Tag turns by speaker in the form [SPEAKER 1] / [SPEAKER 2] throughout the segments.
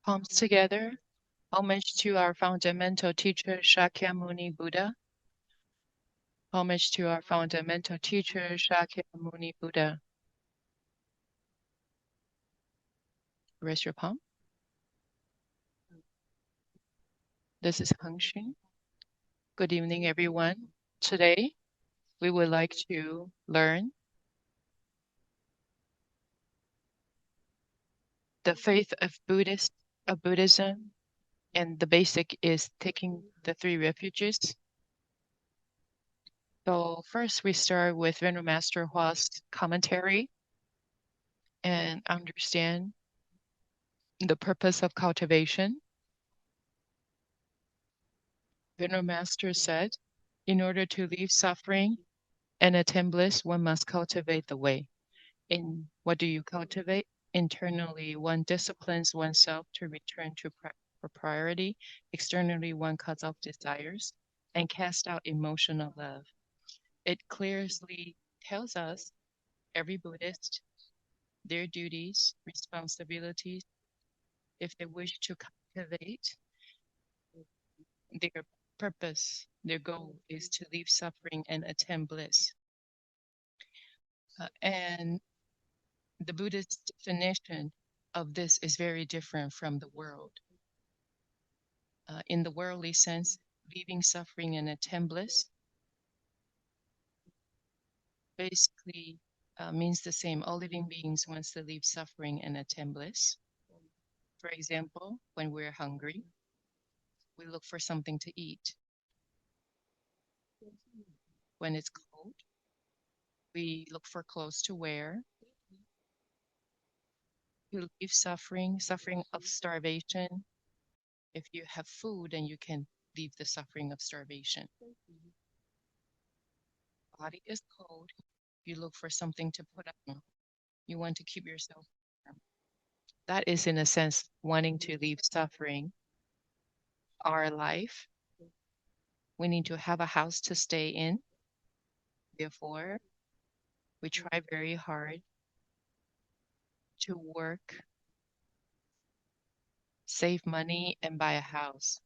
[SPEAKER 1] Palms together. Homage to our fundamental teacher, Shakyamuni Buddha. Homage to our fundamental teacher, Shakyamuni Buddha. Raise your palm. This is Heng. Good evening, everyone. Today, we would like to learn the faith of Buddhism, and the basic is taking the 3 refuges. So first, we start with Venerable Master Hua's commentary and understand the purpose of cultivation. Venerable Master said, in order to leave suffering and attain bliss, one must cultivate the way. In what do you cultivate? Internally, one disciplines oneself to return to propriety. Externally, one cuts off desires and casts out emotional love. It clearly tells us, every Buddhist, their duties, responsibilities, if they wish to cultivate their purpose, their goal is to leave suffering and attain bliss. And the Buddhist definition of this is very different from the world. In the worldly sense, leaving suffering and attain bliss basically means the same. All living beings wants to leave suffering and attain bliss. For example, when we're hungry, we look for something to eat. When it's cold, we look for clothes to wear. You leave suffering of starvation. If you have food, then you can leave the suffering of starvation. Body is cold, you look for something to put on. You want to keep yourself warm. That is, in a sense, wanting to leave suffering. Our life, we need to have a house to stay in. Therefore, we try very hard to work, save money, and buy a house.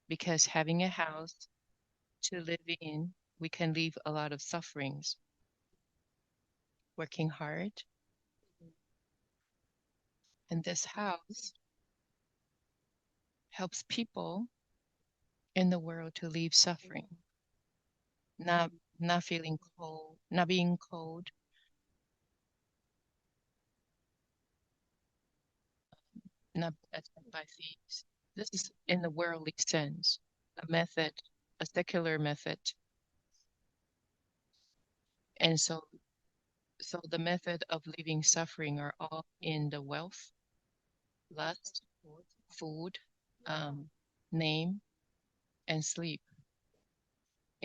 [SPEAKER 1] Because having a house to live in, we can leave a lot of sufferings. Working hard. And this house helps people in the world to leave suffering. Not feeling cold, not being cold, not attacked by thieves. This is in the worldly sense, a method, a secular method. And so the method of leaving suffering are all in the wealth, lust, food, name, and sleep.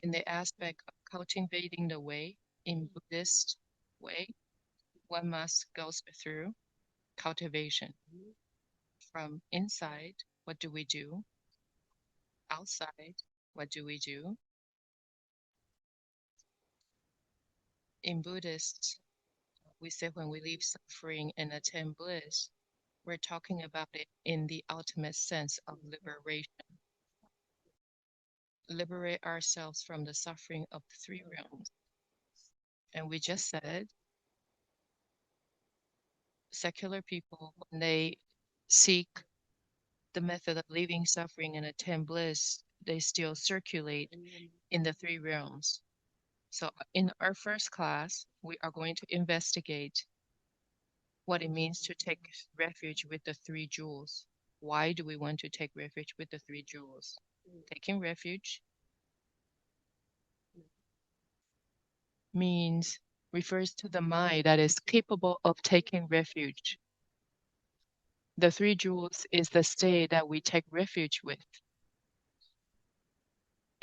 [SPEAKER 1] In the aspect of cultivating the way, in Buddhist way, one must go through cultivation. From inside, what do we do? Outside, what do we do? In Buddhist, we say when we leave suffering and attain bliss, we're talking about it in the ultimate sense of liberation. Liberate ourselves from the suffering of the 3 realms. And we just said, secular people, when they seek the method of leaving suffering and attain bliss, they still circulate in the 3 realms. So in our first class, we are going to investigate what it means to take refuge with the 3 jewels. Why do we want to take refuge with the 3 jewels? Taking refuge refers to the mind that is capable of taking refuge. The 3 jewels is the state that we take refuge with.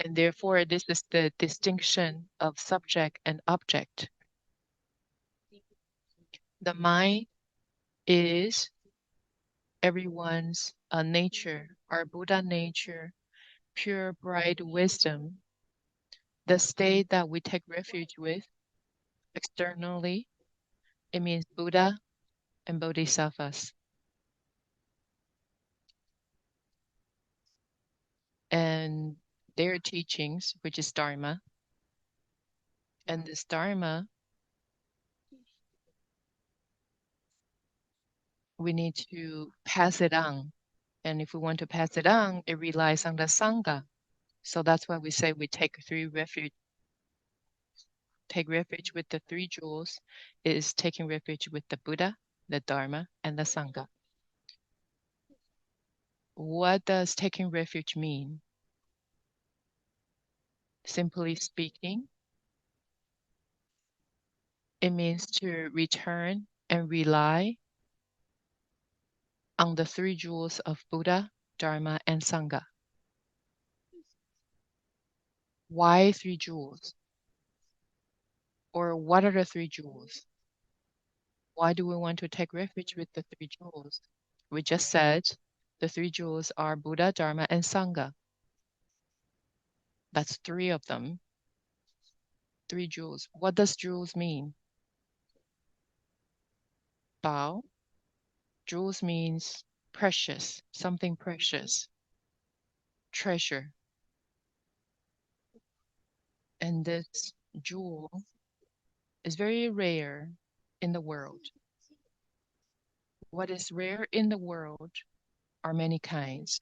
[SPEAKER 1] And therefore, this is the distinction of subject and object. The mind is everyone's nature, our Buddha nature, pure, bright wisdom, the state that we take refuge with. Externally, it means Buddha and Bodhisattvas. and their teachings, which is Dharma. And this Dharma, we need to pass it on. And if we want to pass it on, it relies on the Sangha. So that's why we say we take refuge with the three jewels, is taking refuge with the Buddha, the Dharma, and the Sangha. What does taking refuge mean? Simply speaking, it means to return and rely on the three jewels of Buddha, Dharma, and Sangha. Why three jewels? Or what are the three jewels? Why do we want to take refuge with the three jewels? We just said the three jewels are Buddha, Dharma, and Sangha. That's three of them. Three jewels. What does jewels mean? Bao. Jewels means precious, something precious, treasure. And this jewel is very rare in the world. What is rare in the world are many kinds.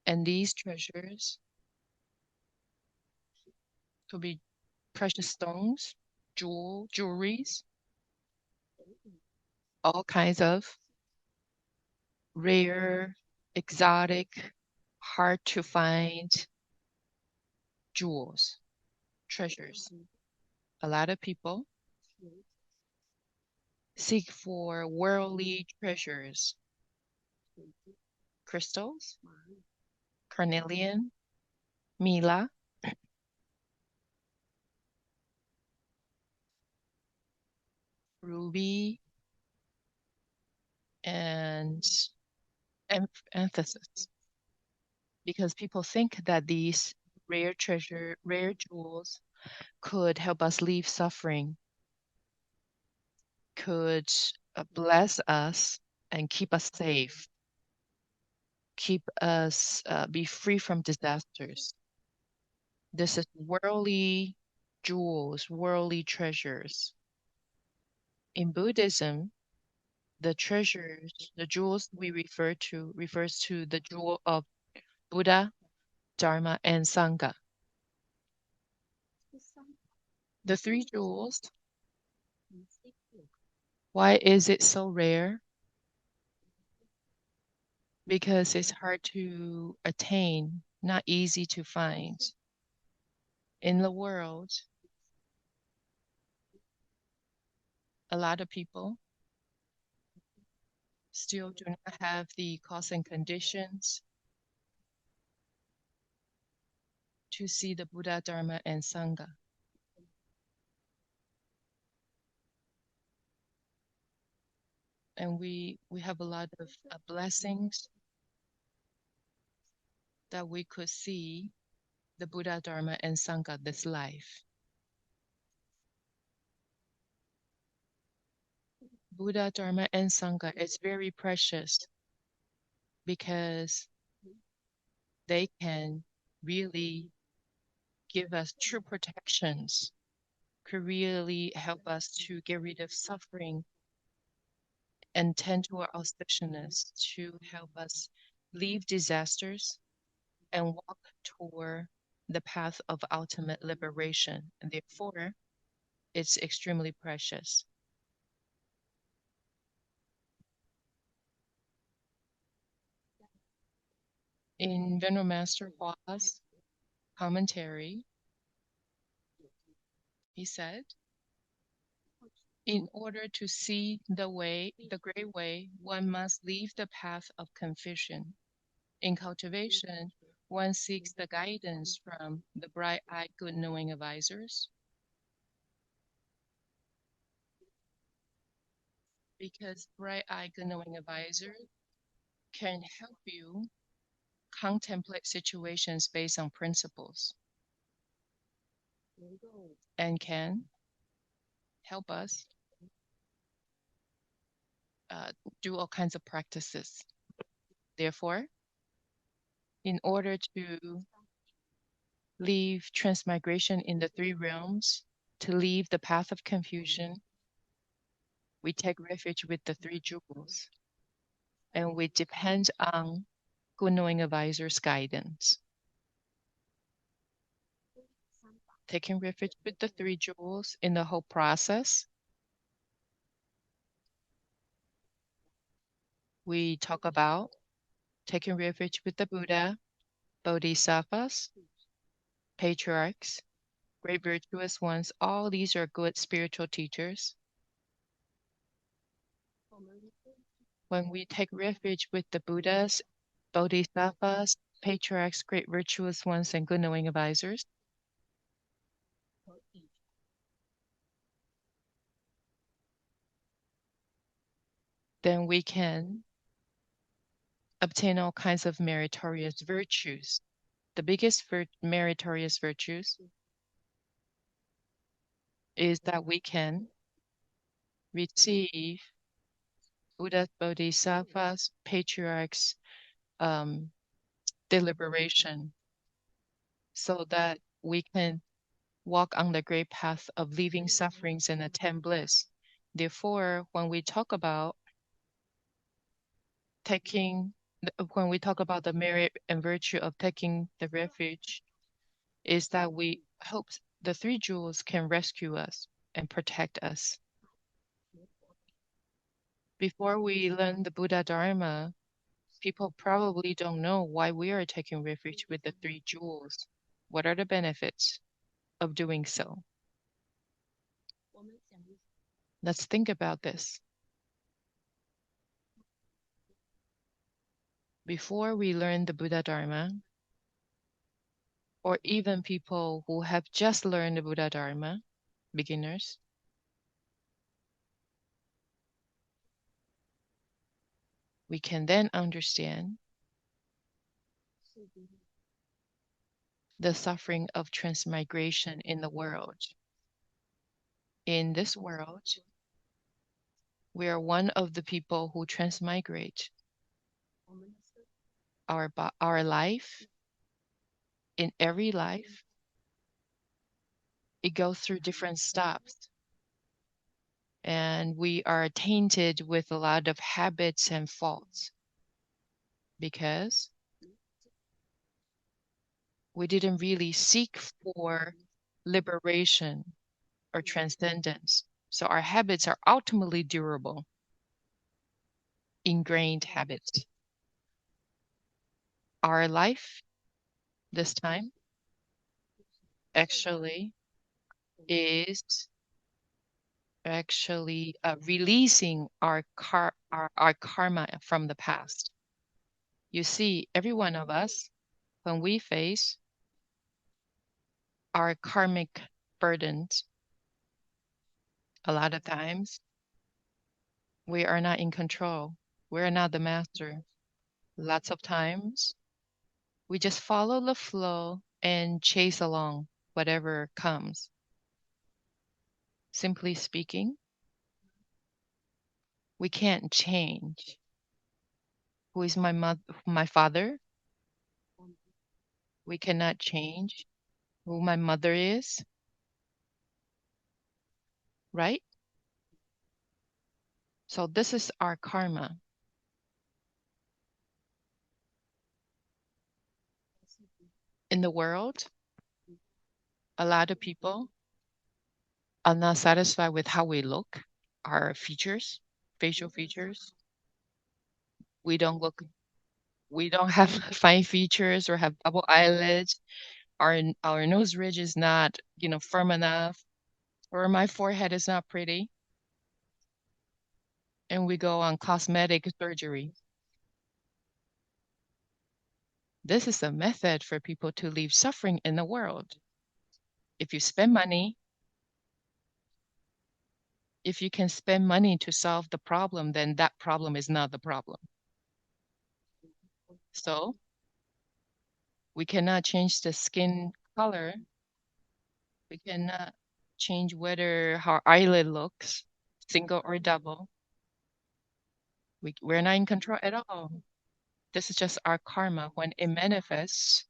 [SPEAKER 1] And these treasures could be precious stones, jewelries, all kinds of rare, exotic, hard to find jewels, treasures. A lot of people seek for worldly treasures, crystals, carnelian, mila, ruby, and emphasis. Because people think that these rare jewels could help us leave suffering, could bless us and keep us safe, keep us be free from disasters. This is worldly jewels, worldly treasures. In Buddhism, the treasures, the jewels we refer to refers to the jewel of Buddha, Dharma, and Sangha. The three jewels, why is it so rare? Because it's hard to attain, not easy to find. In the world, a lot of people still do not have the cause and conditions to see the Buddha, Dharma, and Sangha. And we have a lot of blessings that we could see the Buddha, Dharma, and Sangha this life. Buddha, Dharma, and Sangha is very precious because they can really give us true protections, could really help us to get rid of suffering and tend to our auspiciousness, to help us leave disasters and walk toward the path of ultimate liberation. And therefore, it's extremely precious. In Venerable Master Hua's commentary, he said, in order to see the way, the great way, one must leave the path of confusion. In cultivation, one seeks the guidance from the bright-eyed, good-knowing advisors, because bright-eyed, good-knowing advisors can help you contemplate situations based on principles and can help us do all kinds of practices. Therefore, In order to leave transmigration in the three realms, to leave the path of confusion, we take refuge with the three jewels, and we depend on good knowing advisor's guidance. Taking refuge with the three jewels in the whole process, we talk about taking refuge with the Buddha, Bodhisattvas, patriarchs, great virtuous ones. All these are good spiritual teachers. When we take refuge with the Buddhas, Bodhisattvas, patriarchs, great virtuous ones, and good knowing advisors, then we can obtain all kinds of meritorious virtues. The biggest meritorious virtues is that we can receive Buddhas, Bodhisattvas, patriarchs, deliberation, so that we can walk on the great path of leaving sufferings and attain bliss. Therefore, when we talk about when we talk about the merit and virtue of taking the refuge, is that we hope the three jewels can rescue us and protect us. Before we learn the Buddha Dharma, people probably don't know why we are taking refuge with the three jewels. What are the benefits of doing so? Let's think about this. Before we learn the Buddha Dharma, or even people who have just learned the Buddha Dharma, beginners, we can then understand the suffering of transmigration in the world. In this world, we are one of the people who transmigrate. Our life, in every life, it goes through different stops. And we are tainted with a lot of habits and faults because we didn't really seek for liberation or transcendence. So our habits are ultimately durable, ingrained habits. Our life this time actually is releasing our karma from the past. You see, every one of us, when we face our karmic burdens, a lot of times we are not in control. We are not the master. Lots of times we just follow the flow and chase along whatever comes. Simply speaking, we can't change who is my father. We cannot change who my mother is, right? So this is our karma. In the world, a lot of people are not satisfied with how we look, our features, facial features. We don't look, we don't have fine features or have double eyelids. Our nose ridge is not, firm enough, or my forehead is not pretty. And we go on cosmetic surgery. This is a method for people to leave suffering in the world. If you spend money, if you can spend money to solve the problem, then that problem is not the problem. So we cannot change the skin color. We cannot change whether our eyelid looks single or double. We're not in control at all. This is just our karma. When it manifests,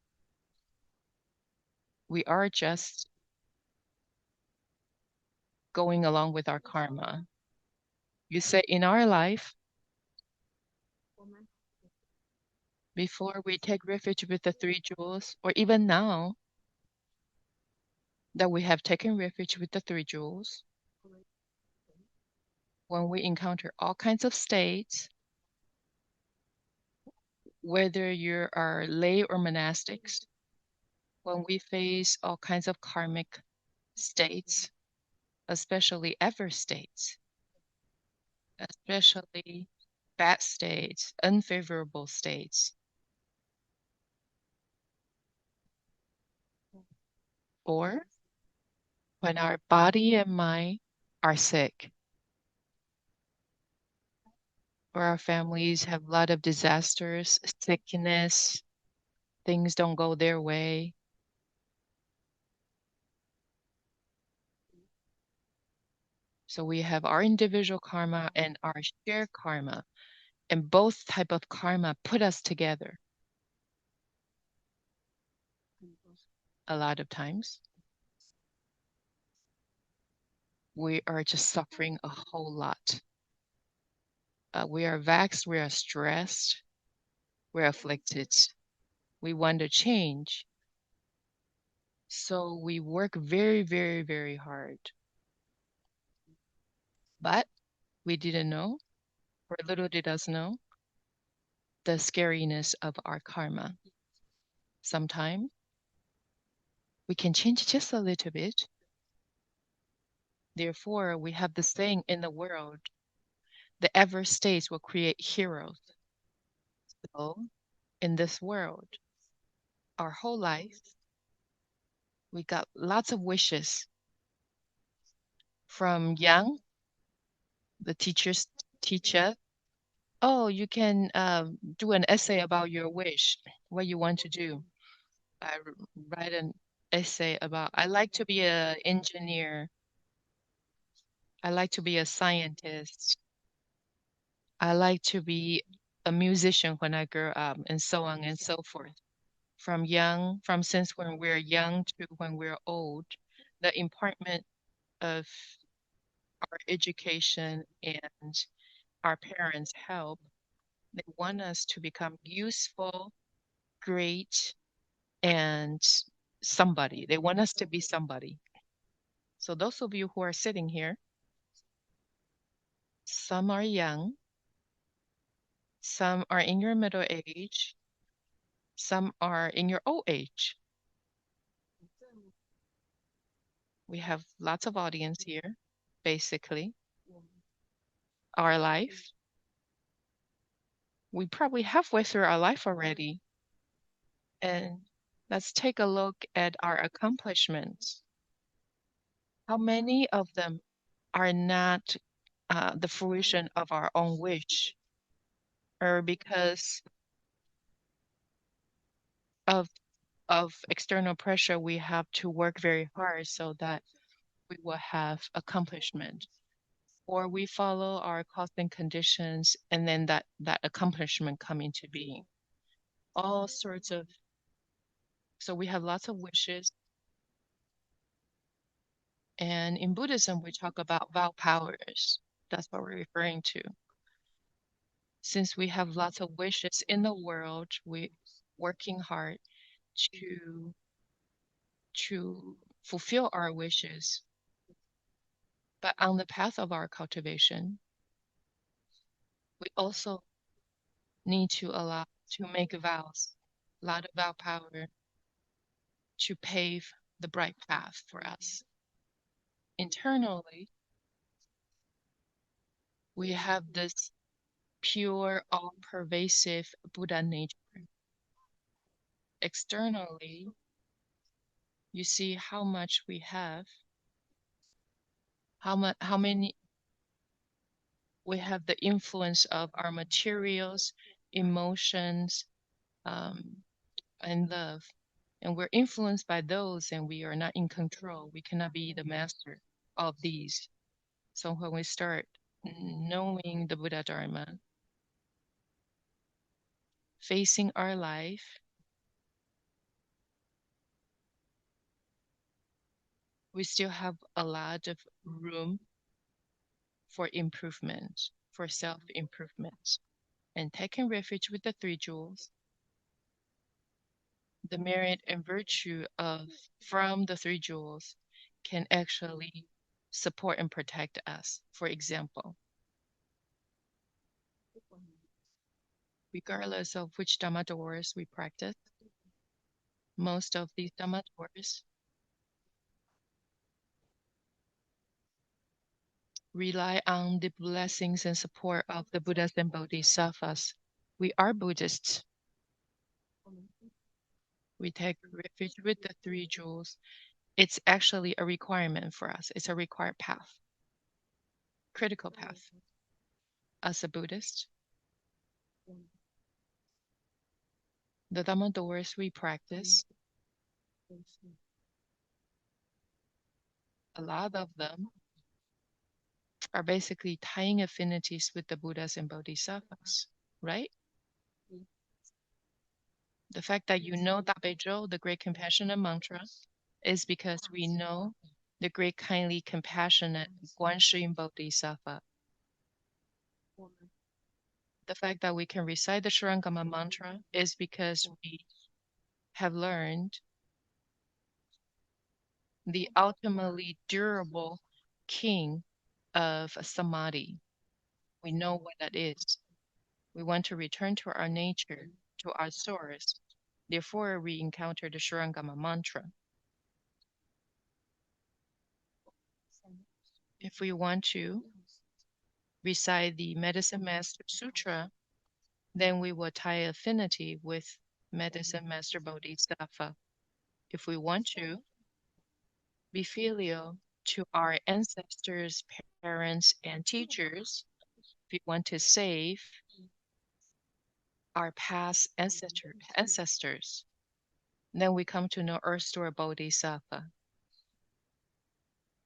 [SPEAKER 1] we are just going along with our karma. You say in our life, before we take refuge with the three jewels, or even now that we have taken refuge with the three jewels, when we encounter all kinds of states, whether you are lay or monastics, when we face all kinds of karmic states, especially ever states, especially bad states, unfavorable states, or when our body and mind are sick, or our families have a lot of disasters, sickness, things don't go their way. So we have our individual karma and our shared karma, and both type of karma put us together a lot of times. We are just suffering a whole lot. We are vexed, we are stressed, we're afflicted. We want to change. So we work very, very, very hard. But we didn't know, or little did us know, the scariness of our karma. Sometime we can change just a little bit. Therefore, we have the saying in the world, the ever states will create heroes. So in this world, our whole life, we got lots of wishes. From young, the teachers teach us, oh, you can do an essay about your wish, what you want to do. Write an essay about, I like to be an engineer. I like to be a scientist. I like to be a musician when I grow up, and so on and so forth. From young, from since when we're young to when we're old, the impartment of our education and our parents' help, they want us to become useful, great, and somebody. They want us to be somebody. So those of you who are sitting here, some are young, some are in your middle age, some are in your old age. We have lots of audience here, basically. Our life, we probably halfway through our life already. And let's take a look at our accomplishments. How many of them are not the fruition of our own wish, or because of external pressure, we have to work very hard so that we will have accomplishment, or we follow our cause and conditions, and then that accomplishment come into being. All sorts of, so we have lots of wishes. And in Buddhism, we talk about vow powers. That's what we're referring to. Since we have lots of wishes in the world, we working hard to fulfill our wishes. But on the path of our cultivation, we also need to allow to make vows, a lot of vow power to pave the bright path for us. Internally, we have this pure, all-pervasive Buddha nature. Externally, you see how much we have, how many we have the influence of our materials, emotions, um, and love. And we're influenced by those, and we are not in control. We cannot be the master of these. So when we start knowing the Buddha Dharma, facing our life, we still have a lot of room for improvement, for self-improvement. And taking refuge with the three jewels, the merit and virtue of from the three jewels can actually support and protect us. For example, regardless of which Dhamma doors we practice, most of these Dhamma doors rely on the blessings and support of the Buddhas and Bodhisattvas. We are Buddhists. We take refuge with the three jewels. It's actually a requirement for us. It's a required path, critical path. As a Buddhist, the Dhamma doors we practice, a lot of them are basically tying affinities with the Buddhas and Bodhisattvas, right? The fact that you know Dabejo, the great compassionate mantra, is because we know the great kindly compassionate Guanxin Bodhisattva. The fact that we can recite the Shurangama mantra is because we have learned the ultimately durable king of samadhi. We know what that is. We want to return to our nature, to our source. Therefore, we encounter the Shurangama mantra. If we want to recite the Medicine Master Sutra, then we will tie affinity with Medicine Master Bodhisattva. If we want to be filial to our ancestors, parents, and teachers, if we want to save our past ancestors, then we come to know Earth Store Bodhisattva.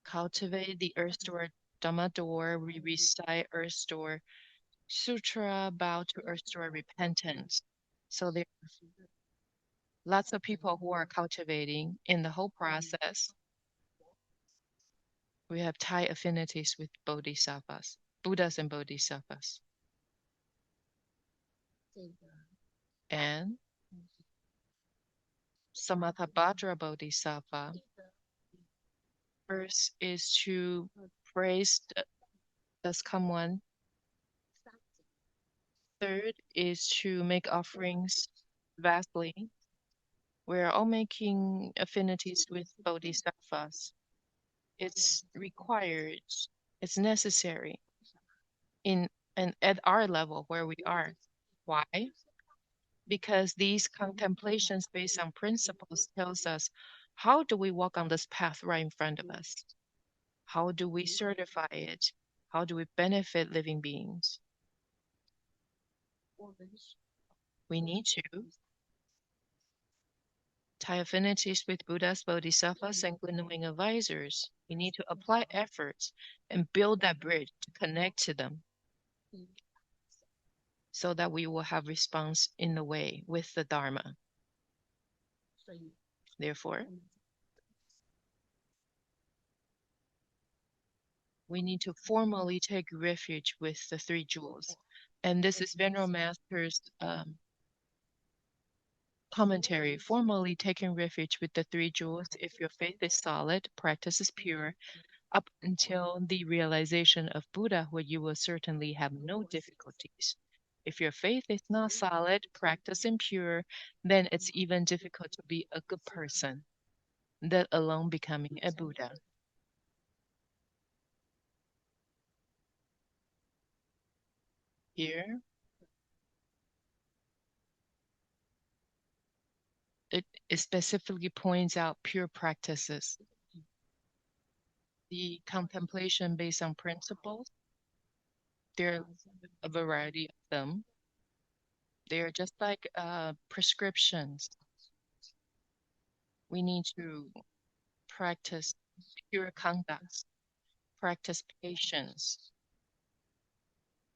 [SPEAKER 1] Cultivate the Earth Store Dhamma door, we recite Earth Store Sutra, bow to Earth Store repentance. So there are lots of people who are cultivating in the whole process. We have Thai affinities with Bodhisattvas, Buddhas and Bodhisattvas. And Samathabhadra Bodhisattva first is to praise the come one. Third is to make offerings vastly. We're all making affinities with Bodhisattvas. It's required, it's necessary in and at our level where we are. Why? Because these contemplations based on principles tells us how do we walk on this path right in front of us? How do we certify it? How do we benefit living beings? We need to tie affinities with Buddhas, Bodhisattvas, and Gleaning advisors. We need to apply efforts and build that bridge to connect to them so that we will have response in the way with the Dharma. Therefore, we need to formally take refuge with the three jewels. And this is Venerable Master's commentary. Formally taking refuge with the three jewels, if your faith is solid, practice is pure, up until the realization of Buddha, where you will certainly have no difficulties. If your faith is not solid, practice impure, then it's even difficult to be a good person, let alone becoming a Buddha. Here, it specifically points out pure practices. The contemplation based on principles, there are a variety of them. They are just like prescriptions. We need to practice pure conduct, practice patience,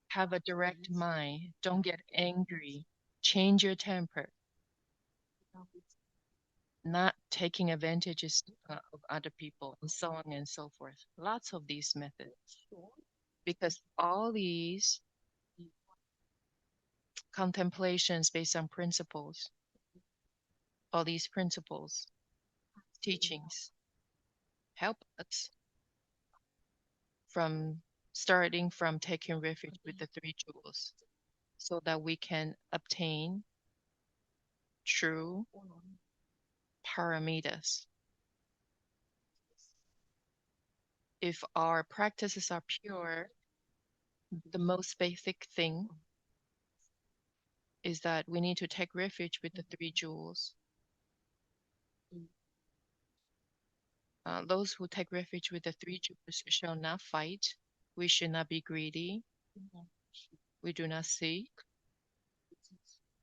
[SPEAKER 1] have a direct mind, don't get angry, change your temper, not taking advantages of other people, and so on and so forth. Lots of these methods. Because all these contemplations based on principles, all these principles, teachings, help us from starting from taking refuge with the three jewels so that we can obtain true paramitas. If our practices are pure, the most basic thing is that we need to take refuge with the three jewels. Those who take refuge with the three jewels shall not fight. We should not be greedy. We do not seek.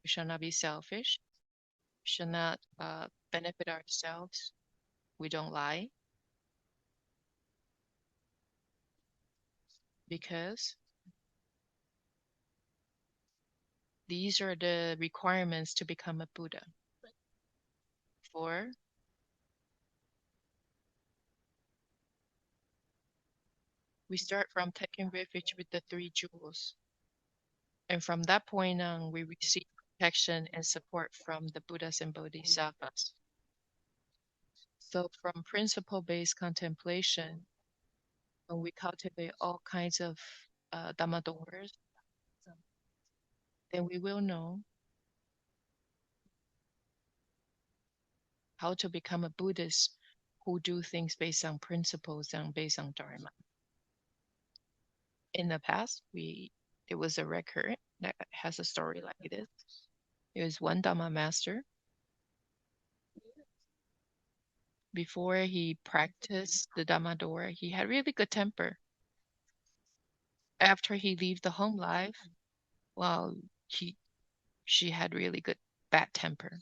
[SPEAKER 1] We shall not be selfish. We shall not benefit ourselves. We don't lie. Because these are the requirements to become a Buddha. For we start from taking refuge with the three jewels. And from that point on, we receive protection and support from the Buddhas and Bodhisattvas. So from principle-based contemplation, when we cultivate all kinds of Dhamma doors, then we will know how to become a Buddhist who do things based on principles and based on Dharma. In the past, there was a record that has a story like this. There was one Dhamma master. Before he practiced the Dhamma door, he had really good temper. After he leave the home life, well, she had really good bad temper.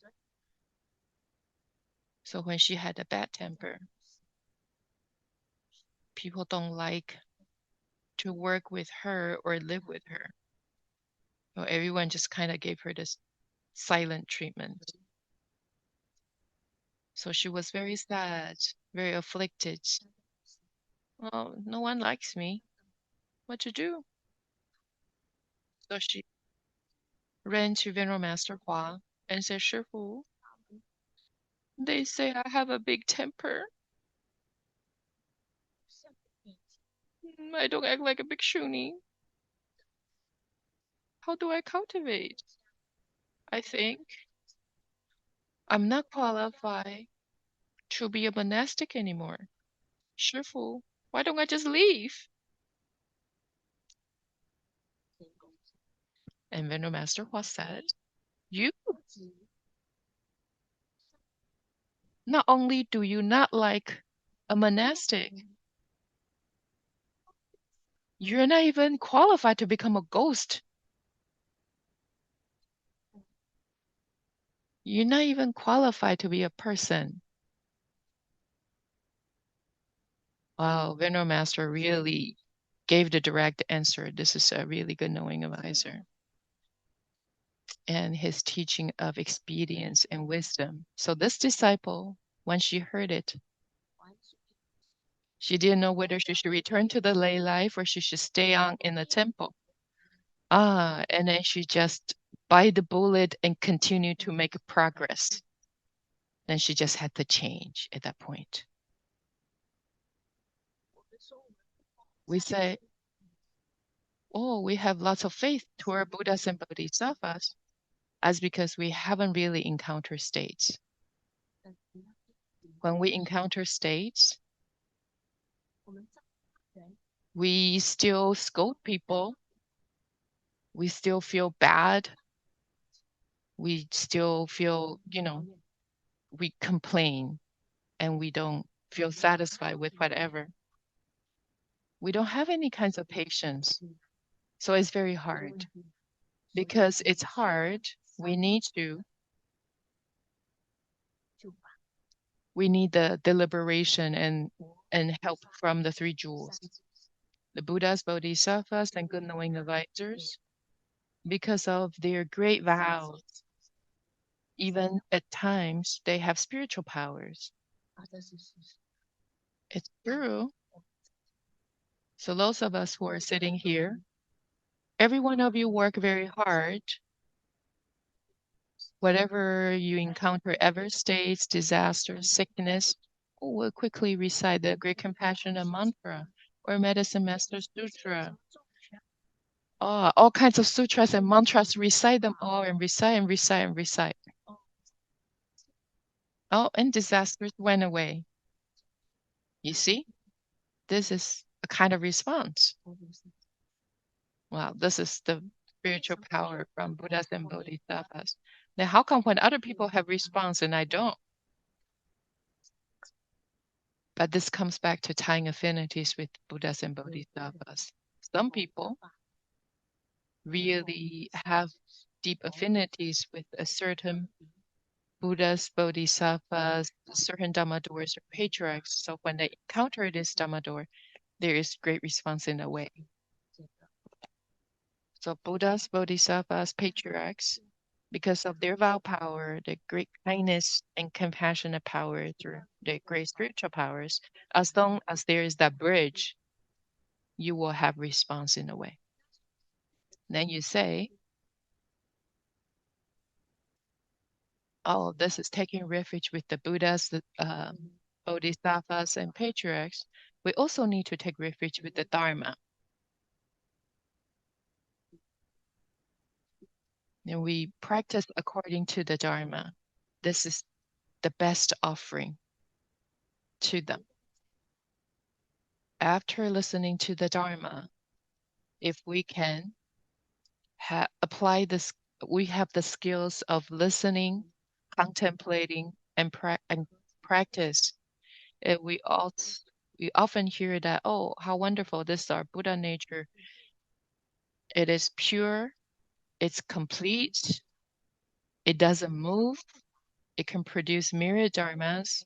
[SPEAKER 1] So when she had a bad temper, people don't like to work with her or live with her. So everyone just kind of gave her this silent treatment. So she was very sad, very afflicted. Oh, no one likes me. What to do? So she ran to Venerable Master Hua and said, Shifu, they say I have a big temper. I don't act like a bhikshuni. How do I cultivate? I think I'm not qualified to be a monastic anymore. Shifu, why don't I just leave? And Venerable Master Hua said, you, not only do you not like a monastic, you're not even qualified to become a ghost. You're not even qualified to be a person. Wow, Venerable Master really gave the direct answer. This is a really good knowing advisor. And his teaching of expedience and wisdom. So this disciple, when she heard it, she didn't know whether she should return to the lay life or she should stay on in the temple. And then she just bite the bullet and continue to make progress. Then she just had to change at that point. We say, oh, we have lots of faith toward Buddhas and Bodhisattvas, as because we haven't really encountered states. When we encounter states, we still scold people. We still feel bad. We still feel, we complain and we don't feel satisfied with whatever. We don't have any kinds of patience. So it's very hard. Because it's hard, we need the deliberation and help from the three jewels. The Buddhas, Bodhisattvas, and good knowing advisors. because of their great vows. Even at times, they have spiritual powers. It's true. So those of us who are sitting here, every one of you work very hard. Whatever you encounter, ever states, disaster, sickness, will quickly recite the Great Compassion mantra or Medicine Master Sutra. All kinds of sutras and mantras, recite them all and recite and recite and recite. Oh, and disasters went away. You see, this is a kind of response. Wow, this is the spiritual power from Buddhas and Bodhisattvas. Now, how come when other people have response and I don't? But this comes back to tying affinities with Buddhas and Bodhisattvas. Some people really have deep affinities with a certain Buddhas, Bodhisattvas, certain Dhammadors or patriarchs. So when they encounter this Dhammador, there is great response in a way. So Buddhas, Bodhisattvas, patriarchs, because of their vow power, their great kindness and compassionate power through their great spiritual powers, as long as there is that bridge, you will have response in a way. Then you say, oh, this is taking refuge with the Buddhas, the Bodhisattvas, and patriarchs. We also need to take refuge with the Dharma. And we practice according to the Dharma. This is the best offering to them. After listening to the Dharma, if we can apply this, we have the skills of listening, contemplating, and practice. We often hear that, oh, how wonderful, this is our Buddha nature. It is pure, it's complete, it doesn't move, it can produce myriad dharmas.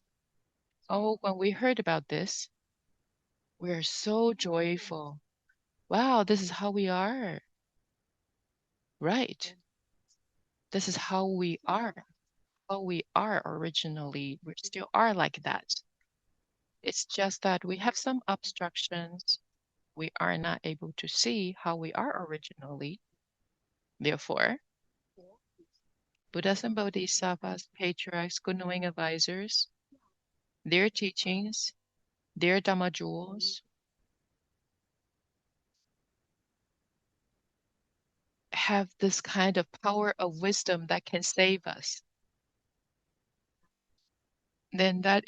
[SPEAKER 1] Oh, when we heard about this, we are so joyful. Wow, this is how we are. Right. This is how we are. How we are originally. We still are like that. It's just that we have some obstructions. We are not able to see how we are originally. Therefore, Buddhas and Bodhisattvas, patriarchs, good knowing advisors, their teachings, their Dhamma jewels have this kind of power of wisdom that can save us. Then that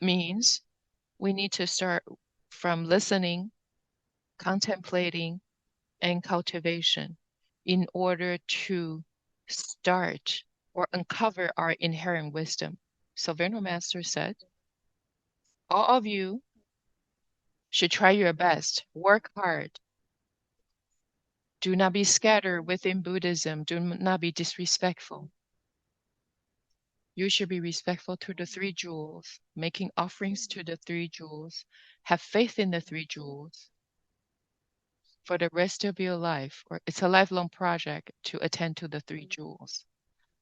[SPEAKER 1] means we need to start from listening, contemplating, and cultivation in order to start or uncover our inherent wisdom. So Venerable Master said, all of you should try your best, work hard. Do not be scattered within Buddhism. Do not be disrespectful. You should be respectful to the three jewels, making offerings to the three jewels, have faith in the three jewels for the rest of your life, or it's a lifelong project to attend to the three jewels.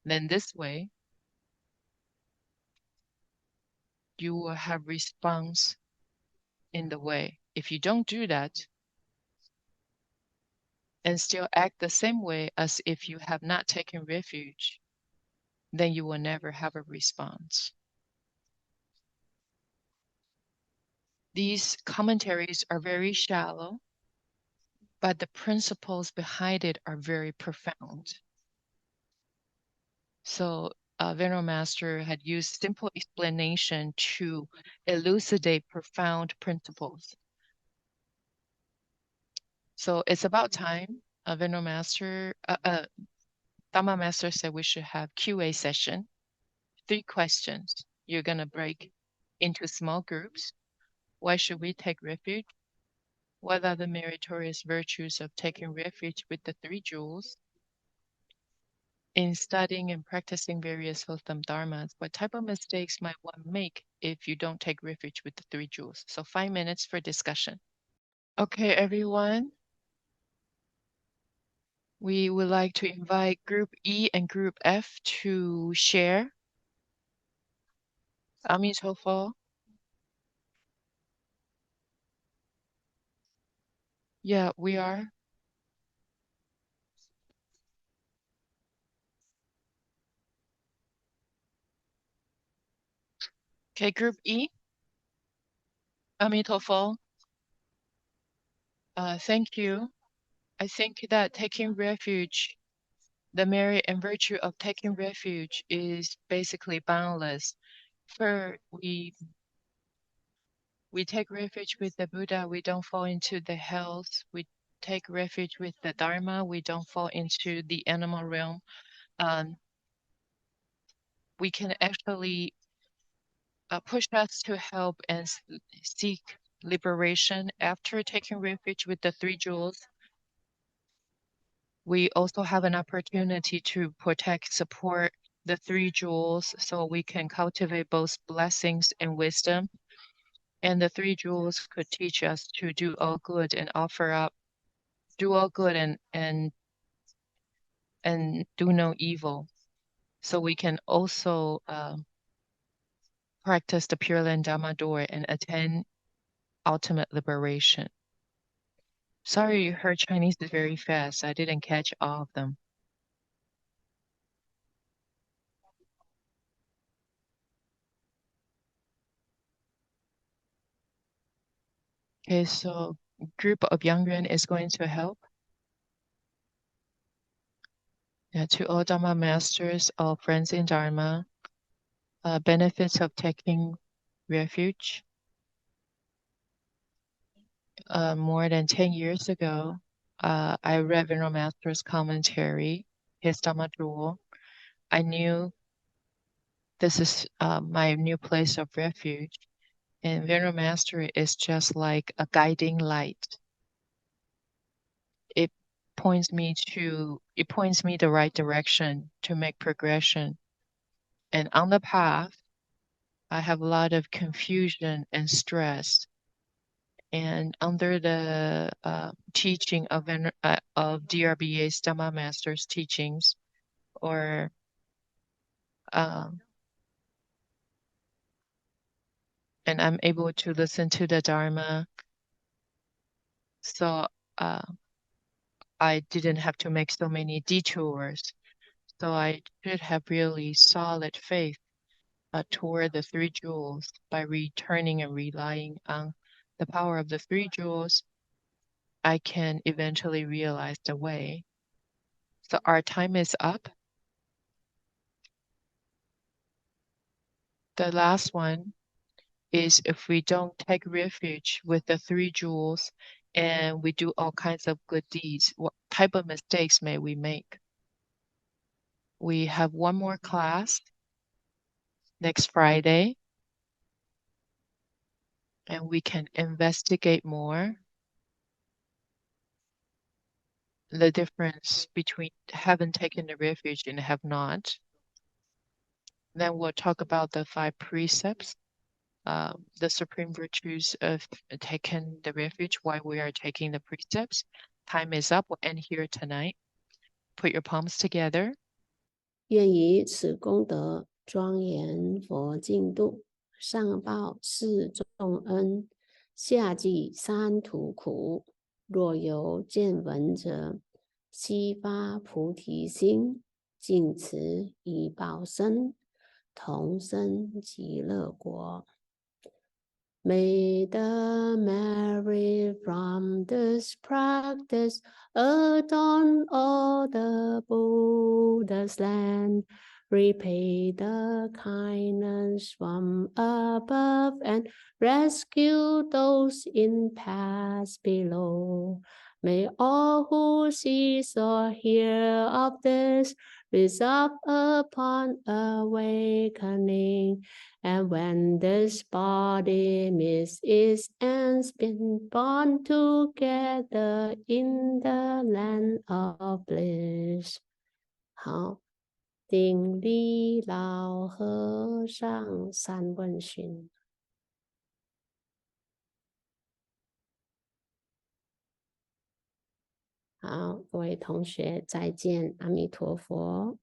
[SPEAKER 1] Then this way, you will have response in the way. If you don't do that and still act the same way as if you have not taken refuge, then you will never have a response. These commentaries are very shallow, but the principles behind it are very profound. So Venerable Master had used simple explanation to elucidate profound principles. So it's about time Venerable Master, Dhamma Master said we should have QA session. 3 questions. You're going to break into small groups. Why should we take refuge? What are the meritorious virtues of taking refuge with the 3 jewels? In studying and practicing various wholesome dharmas, what type of mistakes might one make if you don't take refuge with the 3 jewels? So 5 minutes for discussion. Okay, everyone. We would like to invite Group E and Group F to share. 阿弥陀佛. Yeah, we are. Okay, Group E. 阿弥陀佛. Thank you. I think that taking refuge, the merit and virtue of taking refuge is basically boundless. For we take refuge with the Buddha, we don't fall into the hells. We take refuge with the Dharma, we don't fall into the animal realm. We can actually push us to help and seek liberation. After taking refuge with the three jewels, we also have an opportunity to protect, support the three jewels so we can cultivate both blessings and wisdom. And the three jewels could teach us to do all good and offer up, do all good and do no evil. So we can also practice the Pure Land Dhamma door and attain ultimate liberation. Sorry, her Chinese is very fast. I didn't catch all of them. Okay, so group of young Yuan is going to help. Yeah, to all Dharma masters, all friends in Dharma, benefits of taking refuge. More than 10 years ago, I read Venerable Master's commentary, his Dhamma Jewel. I knew this is my new place of refuge. And Venerable Master is just like a guiding light. It points me the right direction to make progression. And on the path, I have a lot of confusion and stress. And under the teaching of DRBA's Dhamma Master's teachings, or and I'm able to listen to the Dharma, so I didn't have to make so many detours. So I should have really solid faith toward the three jewels by returning and relying on the power of the three jewels. I can eventually realize the way. So our time is up. The last one is if we don't take refuge with the three jewels and we do all kinds of good deeds, what type of mistakes may we make? We have one more class next Friday, and we can investigate more the difference between having taken the refuge and have not. Then we'll talk about the 5 precepts, the supreme virtues of taking the refuge, why we are taking the precepts. Time is up. We'll end here tonight. Put your palms together.
[SPEAKER 2] 愿以此功德庄严佛净土，上报四重恩，下济三途苦。若有见闻者，悉发菩提心，尽此以报身，同生极乐国。May the merit from this practice adorn all the Buddha's land, repay the kindness from above, and rescue those in paths below. May all who see or hear of this resolve upon awakening. And when this body meets its ends, been born together in the land of bliss. 好，顶礼老和尚三问讯。好，各位同学再见，阿弥陀佛。